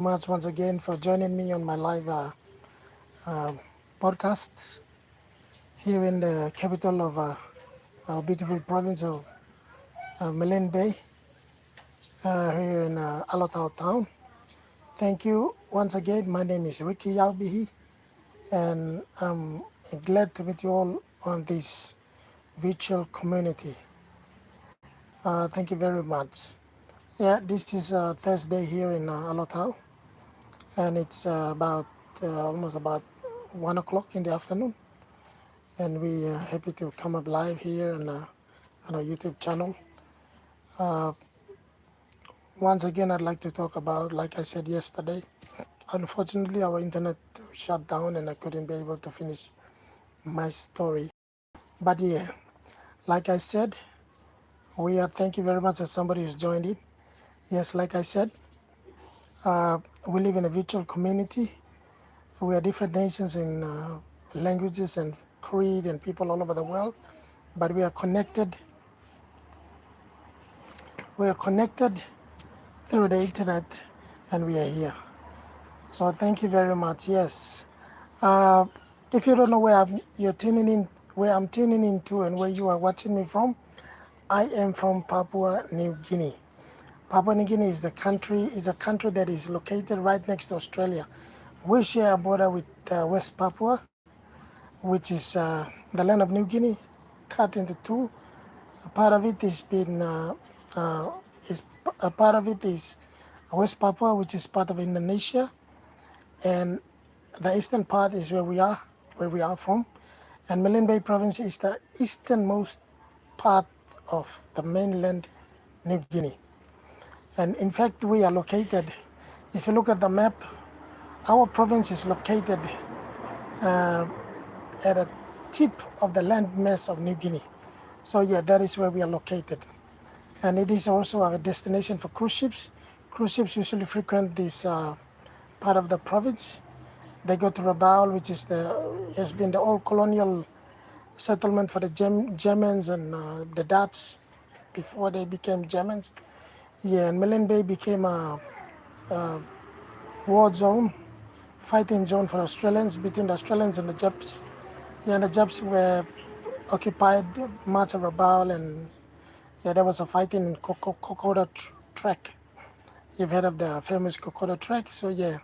much once again for joining me on my live uh, podcast here in the capital of our beautiful province of Malin Bay, here in Alotau town. Thank you once again. My name is Ricky Yaubihi, and I'm glad to meet you all on this virtual community. Thank you very much. Yeah, this is Thursday here in Alotau, and it's about almost about 1 o'clock in the afternoon, and we are happy to come up live here on our YouTube channel. Uh, Once again, I'd like to talk about, like I said yesterday, unfortunately, our internet shut down and I couldn't be able to finish my story. But yeah, like I said, thank you very much as somebody who's joined it. Yes, like I said, we live in a virtual community. We are different nations in languages and creed and people all over the world, but we are connected. We are connected through the internet, and we are here. So thank you very much. Yes. Uh, if you don't know you're tuning in, where I'm tuning into, and where you are watching me from, I am from Papua New Guinea. Papua New Guinea is a country that is located right next to Australia. We share a border with West Papua, which is the land of New Guinea, cut into two. A part of it uh, is a part of it is West Papua, which is part of Indonesia, and the eastern part is where we are from. And Malin Bay province is the easternmost part of the mainland New Guinea. And in fact, we are located, if you look at the map, our province is located uh, at a tip of the landmass of New Guinea. So yeah, that is where we are located. And it is also a destination for cruise ships. Cruise ships usually frequent this part of the province. They go to Rabaul, which has been the old colonial settlement for the Germans and the Dutch before they became Germans. Yeah, and Malin Bay became a war zone, fighting zone for Australians, between the Australians and the Japs. Yeah, and the Japs were occupied much of Rabaul, and yeah, there was a fighting in Kokoda Track. You've heard of the famous Kokoda Track, so yeah.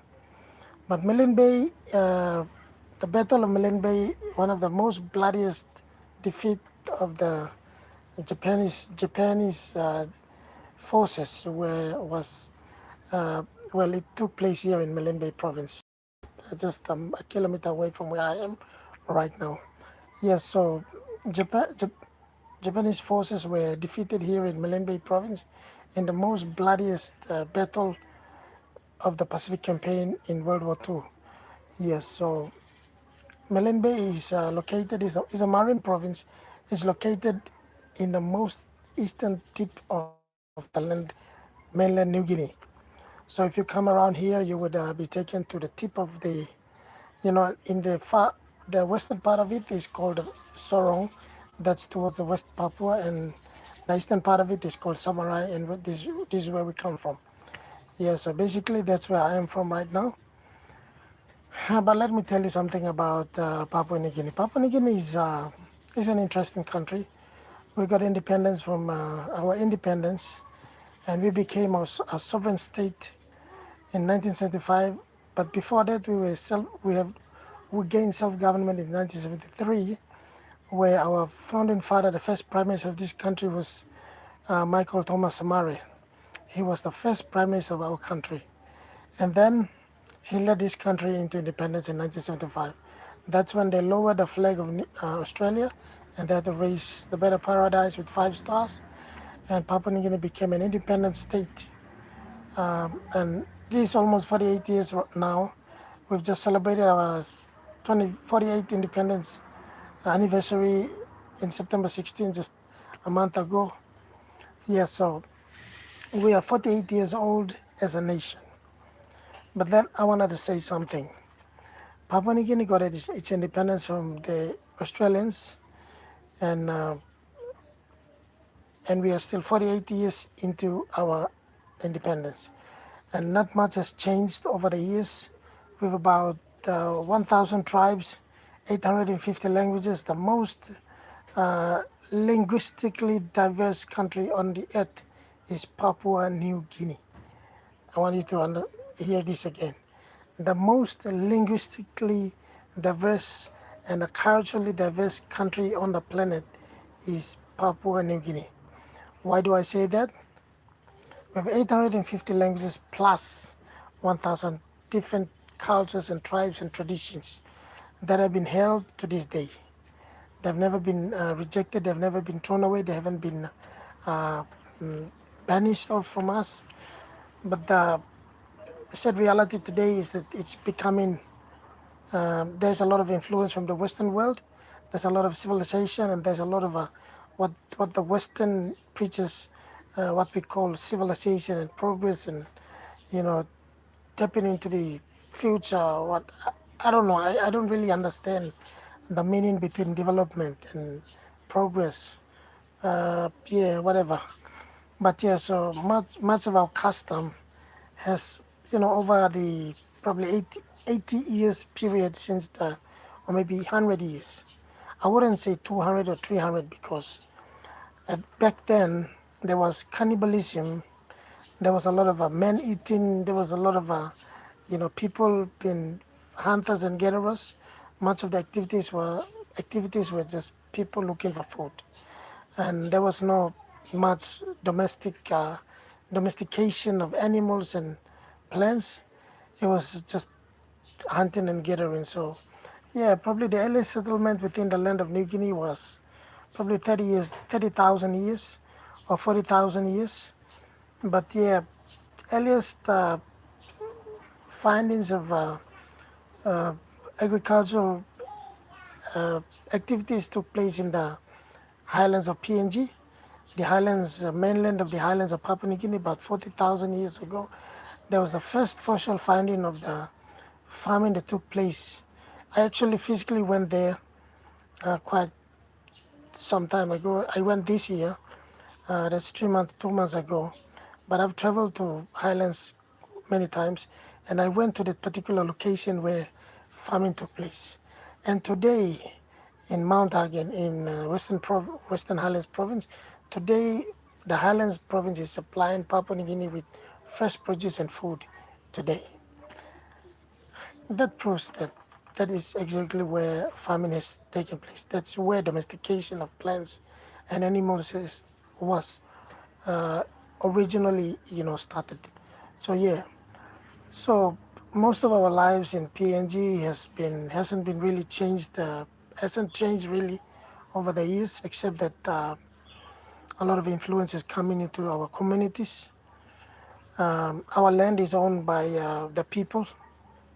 But Malin Bay, the Battle of Malin Bay, one of the most bloodiest defeat of the Japanese forces uh, it took place here in Malin Bay province, just a kilometer away from where I am right now. Yes, so Japan, Japanese forces were defeated here in Malin Bay province in the most bloodiest battle of the Pacific campaign in World War II. Yes, so Malin Bay is a marine province. It's located in the most eastern tip of the mainland New Guinea. So if you come around here, you would be taken to the tip of in the western part of it is called Sorong. That's towards the West Papua, and the eastern part of it is called Samarai, and this is where we come from. Yeah, so basically that's where I am from right now. But let me tell you something about Papua New Guinea. Papua New Guinea is an interesting country. We got independence from our independence, and we became a sovereign state in 1975. But before that, we gained self-government in 1973, where our founding father, the first prime minister of this country, was Michael Thomas Samare. He was the first prime minister of our country, and then he led this country into independence in 1975. That's when they lowered the flag of Australia, and they had to raise the Better Paradise with 5 stars, and Papua New Guinea became an independent state. And this is almost 48 years now. We've just celebrated our 48th independence anniversary in September 16, just a month ago. Yeah, so we are 48 years old as a nation. But then I wanted to say something. Papua New Guinea got its independence from the Australians, and uh, and we are still 48 years into our independence. and not much has changed over the years. With about 1,000 tribes, 850 languages, the most uh, linguistically diverse country on the earth is Papua New Guinea. I want you to hear this again. The most linguistically diverse and a culturally diverse country on the planet is Papua New Guinea. Why do I say that? We have 850 languages plus 1,000 different cultures and tribes and traditions that have been held to this day. They've never been rejected, they've never been thrown away, they haven't been uh, mm, banished off from us. But the sad reality today is that it's becoming, there's a lot of influence from the Western world, there's a lot of civilization, and there's a lot of what the Western preaches, what we call civilization and progress, and you know, tapping into the future. I don't know. I don't really understand the meaning between development and progress. Yeah, whatever. But yeah, so much of our custom has, over the probably 80 years period since the, or maybe 100 years. I wouldn't say 200 or 300 because back then there was cannibalism, there was a lot of man eating, there was a lot of, people being hunters and gatherers. Much of the activities were just people looking for food, and there was no much domestication of animals and plants. It was just hunting and gathering. So, yeah, probably the earliest settlement within the land of New Guinea was probably 30 years, 30,000 years, or 40,000 years. But yeah, earliest findings of uh, agricultural uh, activities took place in the highlands of PNG, the highlands, mainland of the highlands of Papua New Guinea, about 40,000 years ago. There was the first fossil finding of the farming that took place. I actually physically went there quite some time ago. I went this year, that's 3 months, 2 months ago. But I've traveled to highlands many times, and I went to that particular location where farming took place. And today, in Mount Hagen, in Western Highlands Province, today the Highlands Province is supplying Papua New Guinea with fresh produce and food today. That proves that that is exactly where farming has taken place. That's where domestication of plants and animals was uh, originally, started. So yeah, so most of our lives in PNG hasn't been really changed, hasn't changed really over the years, except that a lot of influence is coming into our communities. Our land is owned by the people.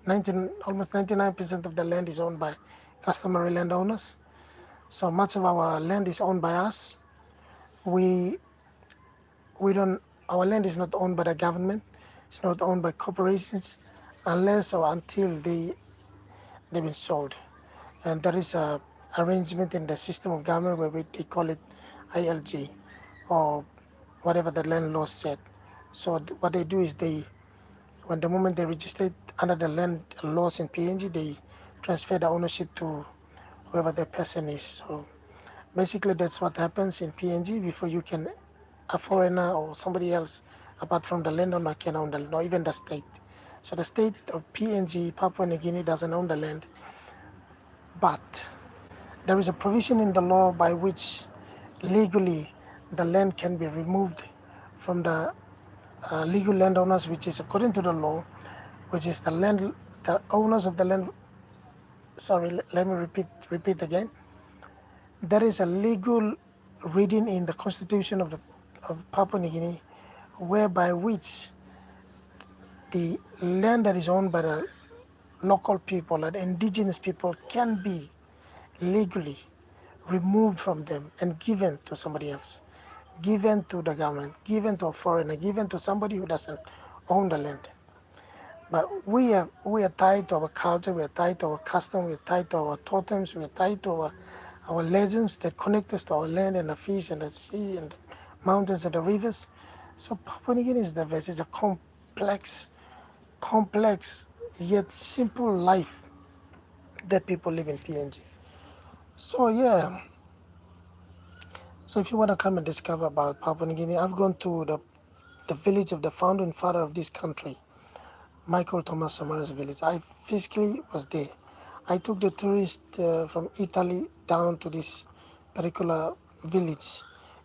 Almost 99% of the land is owned by customary landowners. So much of our land is owned by us. We we don't. Our land is not owned by the government. It's not owned by corporations, unless or until they've been sold. And there is a arrangement in the system of government where they call it ILG, or whatever the land law said. So what they do is when the moment they register it under the land laws in PNG, they transfer the ownership to whoever the person is. So basically, that's what happens in PNG before you can, a foreigner or somebody else apart from the landowner can own the land, or even the state. So the state of PNG, Papua New Guinea, doesn't own the land, but there is a provision in the law by which legally the land can be removed from the legal landowners, which is according to the law, which is the owners of the land. Sorry, let me repeat again. There is a legal reading in the constitution of Papua New Guinea, whereby which the land that is owned by the local people and indigenous people can be legally removed from them and given to somebody else, given to the government, given to a foreigner, given to somebody who doesn't own the land. But we are tied to our culture, we are tied to our custom, we are tied to our totems, we are tied to our legends that connect us to our land and the fish and the sea and the mountains and the rivers. So Papua New Guinea is diverse. It's a complex yet simple life that people live in PNG. So yeah, so if you want to come and discover about Papua New Guinea, I've gone to the village of the founding father of this country, Michael Thomas Samara's village. I physically was there. I took the tourist from Italy down to this particular village.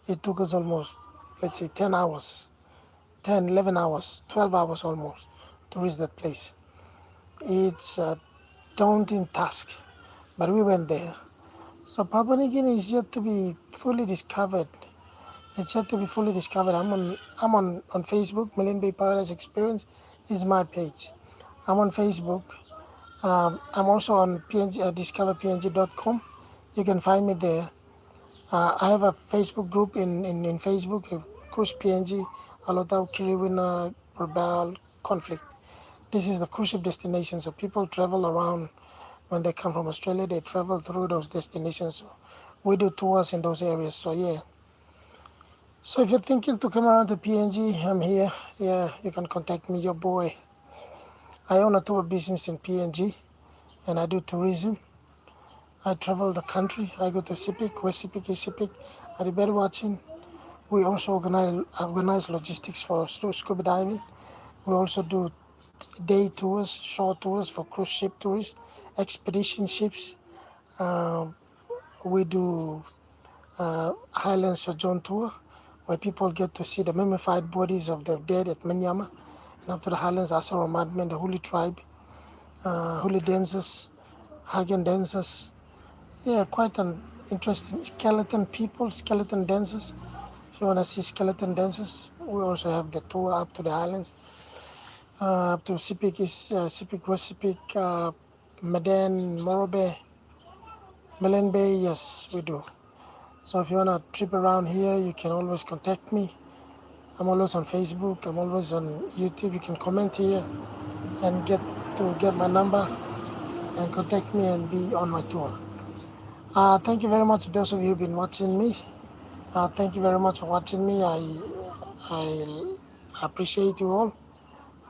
It took us almost, let's say, 10 hours, 10, 11 hours, 12 hours almost to reach that place. It's a daunting task, but we went there. So Papua New Guinea is yet to be fully discovered. It's yet to be fully discovered. I'm on Facebook. Million Bay Paradise Experience is my page. I'm on Facebook. I'm also on PNG, discoverpng.com. You can find me there. I have a Facebook group in Facebook, Cruise PNG, Alotau, Kiriwina, Rebel, Conflict. This is the cruise ship destination. So people travel around when they come from Australia, they travel through those destinations. So we do tours in those areas. So yeah. So if you're thinking to come around to PNG, I'm here. Yeah, you can contact me, your boy. I own a tour business in PNG and I do tourism. I travel the country. I go to Sepik, West Sepik, East Sepik. I do bird watching. We also organize logistics for scuba diving. We also do day tours, short tours for cruise ship tourists, expedition ships. Um, we do Highland Sojourn tour, where people get to see the mummified bodies of the dead at Manyama, and up to the Highlands, Asaro Madmen, the Huli tribe, Huli dancers, Hagen dancers. Yeah, quite an interesting skeleton dancers. If you want to see skeleton dancers, we also have the tour up to the Highlands, up to Sepik, Sepik, West Sepik, Medan, Morobe, Melen Bay. Yes, we do. So if you want to trip around here, you can always contact me. I'm always on Facebook. I'm always on YouTube. You can comment here and get my number and contact me and be on my tour. Thank you very much, those of you who've been watching me. Thank you very much for watching me. I appreciate you all.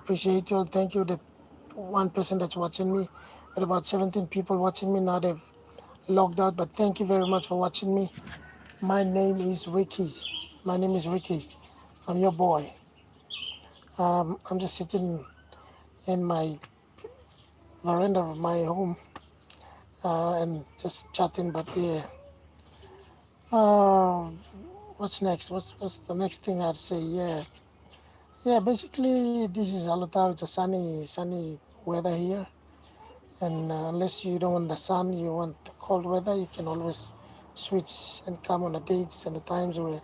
Appreciate you all. Thank you. The one person that's watching me, with about 17 people watching me now, they've logged out. But thank you very much for watching me. My name is Ricky. My name is Ricky. I'm your boy. I'm just sitting in my veranda of my home and just chatting. But yeah, uh, what's next? What's the next thing I'd say? Yeah. Basically, this is Alotau. It's a sunny weather here. And unless you don't want the sun, you want the cold weather, you can always switch and come on the dates and the times where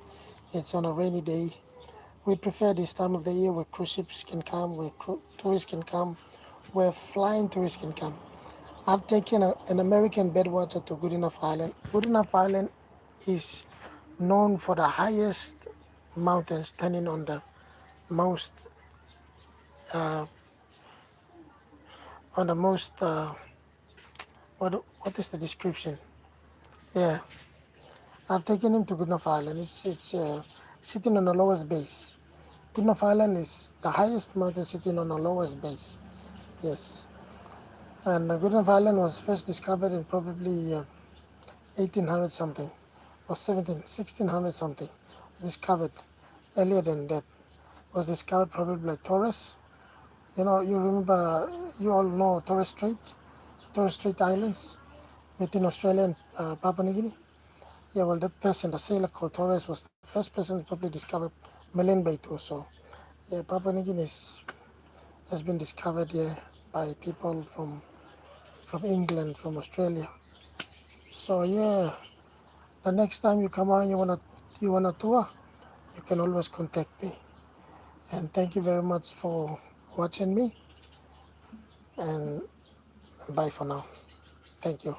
it's on a rainy day. We prefer this time of the year where cruise ships can come, where tourists can come, where flying tourists can come. I've taken an American bedwatcher to Goodenough Island. Goodenough Island is known for the highest mountain standing on the most, uh, what is the description? Yeah, I've taken him to Goodenough Island. It's sitting on the lowest base. Goodenough Island is the highest mountain sitting on the lowest base. Yes. And Goodenough Island was first discovered in probably 1800 something or 1600 something. It was discovered earlier than that. It was discovered probably by Torres. You remember, you all know Torres Strait Islands within Australia and Papua New Guinea. Yeah, well, that person, the sailor called Torres, was the first person to probably discover Malin Bay too. So, yeah, Papua New Guinea has been discovered here by people from England, from Australia. So, yeah, the next time you come around, you wanna tour, you can always contact me. And thank you very much for watching me. And bye for now. Thank you.